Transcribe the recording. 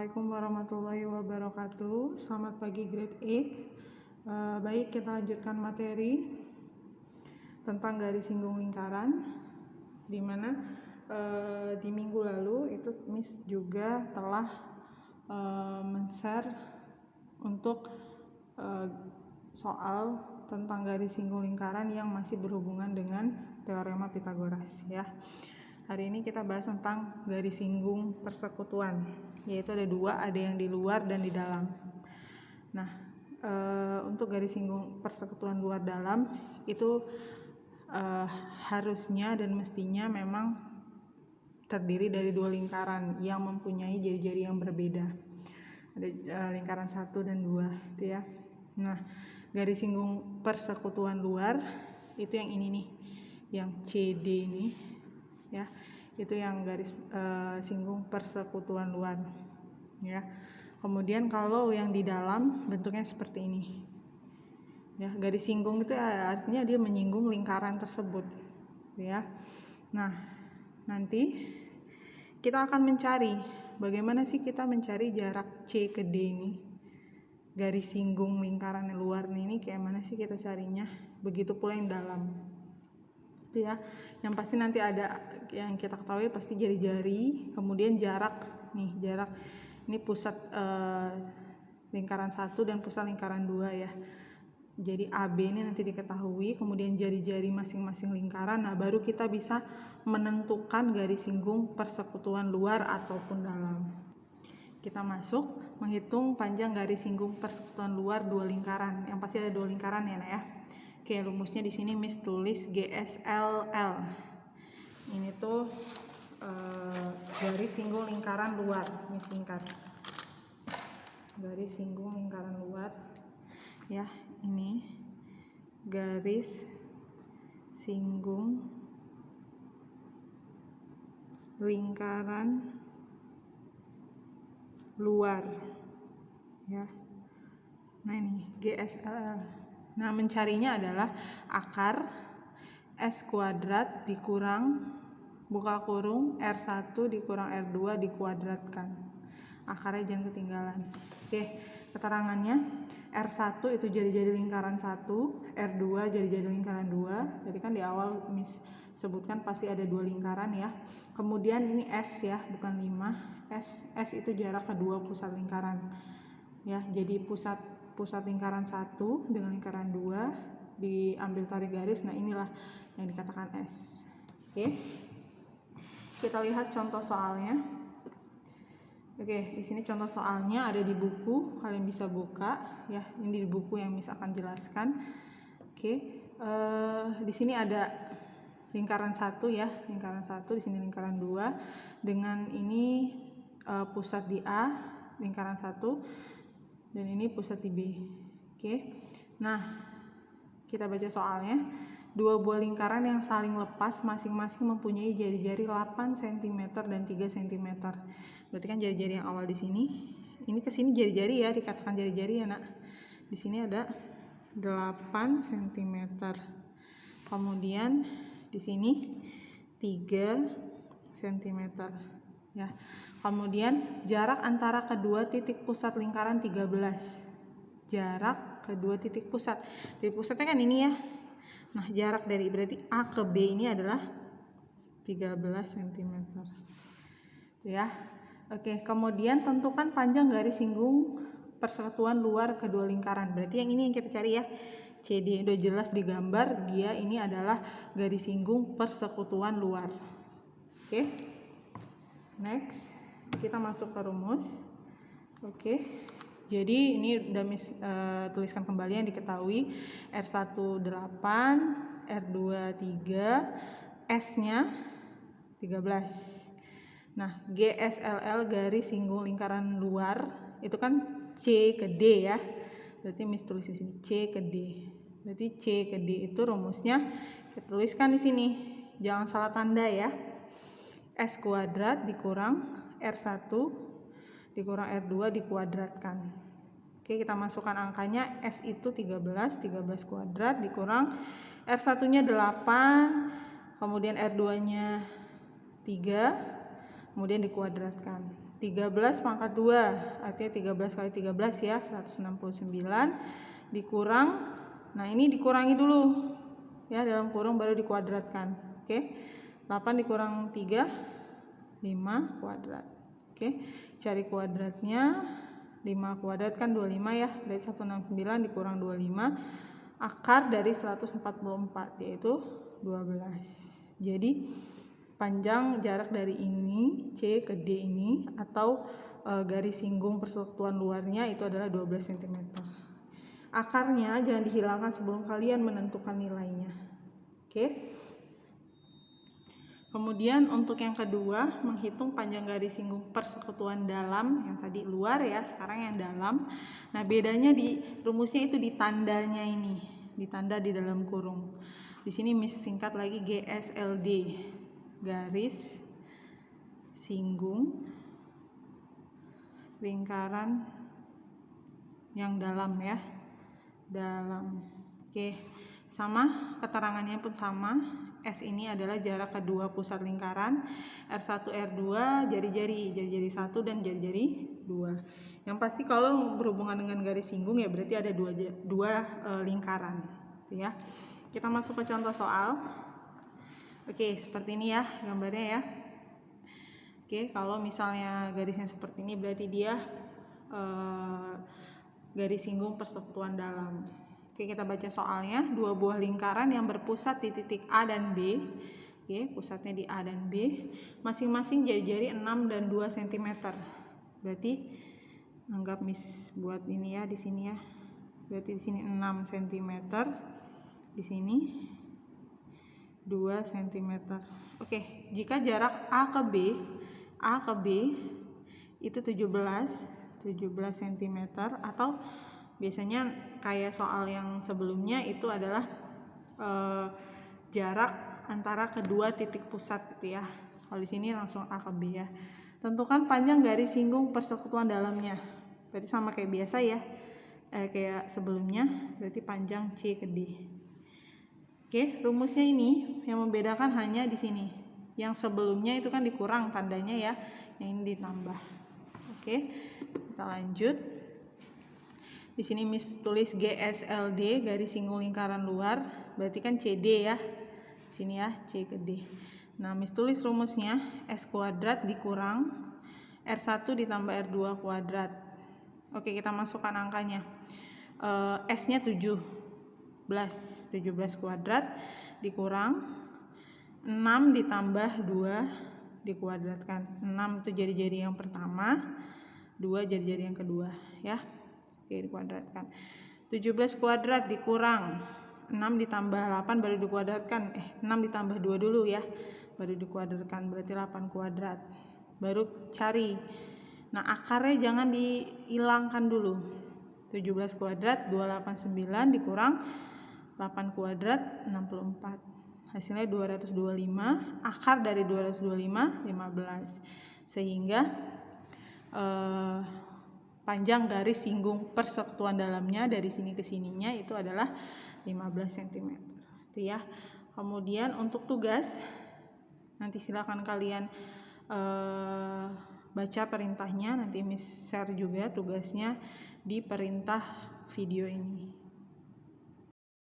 Assalamualaikum warahmatullahi wabarakatuh. Selamat pagi grade 8. Baik, kita lanjutkan materi tentang garis singgung lingkaran, dimana di minggu lalu itu Miss juga telah men-share untuk soal tentang garis singgung lingkaran yang masih berhubungan dengan teorema Pythagoras ya. Hari ini kita bahas tentang garis singgung persekutuan, yaitu ada dua, ada yang di luar dan di dalam. Nah, untuk garis singgung persekutuan luar dalam itu harusnya dan mestinya memang terdiri dari dua lingkaran yang mempunyai jari-jari yang berbeda. Ada lingkaran 1 dan 2 itu ya. Nah, garis singgung persekutuan luar itu yang ini nih, yang CD ini ya, itu yang garis singgung persekutuan luar ya. Kemudian kalau yang di dalam bentuknya seperti ini ya. Garis singgung itu artinya dia menyinggung lingkaran tersebut ya. Nah, nanti kita akan mencari bagaimana sih kita mencari jarak C ke D ini, garis singgung lingkaran luar ini kayak mana sih kita carinya. Begitu pula yang dalam itu ya. Yang pasti nanti ada yang kita ketahui pasti jari-jari, kemudian jarak nih, jarak ini pusat lingkaran 1 dan pusat lingkaran 2 ya. Jadi AB ini nanti diketahui, kemudian jari-jari masing-masing lingkaran. Nah, baru kita bisa menentukan garis singgung persekutuan luar ataupun dalam. Kita masuk menghitung panjang garis singgung persekutuan luar dua lingkaran. Yang pasti ada dua lingkaran ya, Nak ya. Oke, rumusnya di sini Miss tulis GSLL. Ini tuh garis singgung lingkaran luar, Miss singkat. Garis singgung lingkaran luar. Ya, ini garis singgung lingkaran luar. Ya. Nah, ini GSLL. Nah, mencarinya adalah akar S kuadrat dikurang buka kurung R1 dikurang R2 dikuadratkan. Akarnya jangan ketinggalan. Oke, keterangannya R1 itu jari-jari lingkaran 1, R2 jari-jari lingkaran 2. Jadi kan di awal Miss sebutkan pasti ada dua lingkaran ya. Kemudian ini S ya, bukan 5. S itu jarak kedua pusat lingkaran. Ya, jadi pusat lingkaran 1 dengan lingkaran 2 diambil tarik garis. Nah, inilah yang dikatakan S. Oke. Kita lihat contoh soalnya. Oke, di sini contoh soalnya ada di buku, kalian bisa buka ya. Ini di buku yang Miss akan jelaskan. Oke. Di sini ada lingkaran 1 ya, lingkaran 1, di sini lingkaran 2 dengan ini pusat di A, lingkaran 1, dan ini pusat di B. Oke. Nah, kita baca soalnya. Dua buah lingkaran yang saling lepas masing-masing mempunyai jari-jari 8 cm dan 3 cm. Berarti kan jari-jari yang awal di sini. Ini ke sini jari-jari ya, dikatakan jari-jari ya, Nak. Di sini ada 8 cm. Kemudian di sini 3 cm ya. Kemudian jarak antara kedua titik pusat lingkaran 13. Jarak kedua titik pusat. Titik pusatnya kan ini ya. Nah, jarak dari berarti A ke B ini adalah 13 cm. Ya. Oke, kemudian tentukan panjang garis singgung persekutuan luar kedua lingkaran. Berarti yang ini yang kita cari ya. CD udah jelas digambar, dia ini adalah garis singgung persekutuan luar. Oke. Next, kita masuk ke rumus. Oke. Jadi ini udah Miss tuliskan kembali yang diketahui. R1 8, R2 3, S-nya 13. Nah, GSLL garis singgung lingkaran luar itu kan C ke D ya. Berarti Miss tulis di sini C ke D. Berarti C ke D itu rumusnya kita tuliskan di sini. Jangan salah tanda ya. S kuadrat dikurang R1 dikurang R2 dikuadratkan. Oke, kita masukkan angkanya. S itu 13 kuadrat dikurang R1-nya 8, kemudian R2-nya 3, kemudian dikuadratkan. 13 pangkat 2, artinya 13 kali 13 ya, 169 dikurang, nah ini dikurangi dulu ya, dalam kurung baru dikuadratkan. Oke, 8 dikurang 3, 5 kuadrat. Oke, cari kuadratnya. 5 kuadrat kan 25 ya, dari 169 dikurang 25, akar dari 144 yaitu 12. Jadi panjang jarak dari ini C ke D ini atau garis singgung persekutuan luarnya itu adalah 12 cm. Akarnya jangan dihilangkan sebelum kalian menentukan nilainya. Oke. Kemudian untuk yang kedua, menghitung panjang garis singgung persekutuan dalam, yang tadi luar ya, sekarang yang dalam. Nah, bedanya di rumusnya itu di tandanya ini, ditanda di dalam kurung. Di sini Miss singkat lagi GSLD, garis singgung lingkaran yang dalam ya, dalam. Oke, sama keterangannya pun sama. S ini adalah jarak kedua pusat lingkaran, R1 R2 jari-jari 1 dan jari-jari 2. Yang pasti kalau berhubungan dengan garis singgung ya berarti ada dua lingkaran gitu ya. Kita masuk ke contoh soal. Oke, seperti ini ya gambarnya ya. Oke, kalau misalnya garisnya seperti ini berarti dia garis singgung persekutuan dalam. Oke, kita baca soalnya. Dua buah lingkaran yang berpusat di titik A dan B. Oke, pusatnya di A dan B. Masing-masing jari-jari 6 dan 2 cm. Berarti anggap Miss buat ini ya di sini ya. Berarti di sini 6 cm. Di sini 2 cm. Oke, jika jarak A ke B itu 17 cm atau biasanya kayak soal yang sebelumnya itu adalah jarak antara kedua titik pusat gitu ya. Kalau di sini langsung A ke B ya. Tentukan panjang garis singgung persekutuan dalamnya. Berarti sama kayak biasa ya. Kayak sebelumnya, berarti panjang C ke D. Oke, rumusnya ini yang membedakan hanya di sini. Yang sebelumnya itu kan dikurang tandanya ya, yang ini ditambah. Oke, kita lanjut. Di sini Miss tulis GSLD, garis singgung lingkaran luar, berarti kan CD ya. Di sini ya, C ke D. Nah, Miss tulis rumusnya S kuadrat dikurang R1 ditambah R2 kuadrat. Oke, kita masukkan angkanya. S-nya 17 kuadrat dikurang 6 ditambah 2 dikuadratkan. 6 itu jari-jari yang pertama, 2 jari-jari yang kedua ya. Oke, dikuadratkan. 17 kuadrat dikurang 6 ditambah 8 baru dikuadratkan. 6 ditambah 2 dulu ya, baru dikuadratkan, berarti 8 kuadrat. Baru cari. Nah, akarnya jangan dihilangkan dulu. 17 kuadrat 289 dikurang 8 kuadrat 64. Hasilnya 225. Akar dari 225 15. Sehingga panjang garis singgung persekutuan dalamnya dari sini ke sininya itu adalah 15 cm. Itu ya. Kemudian untuk tugas nanti silakan kalian baca perintahnya, nanti Miss share juga tugasnya di perintah video ini.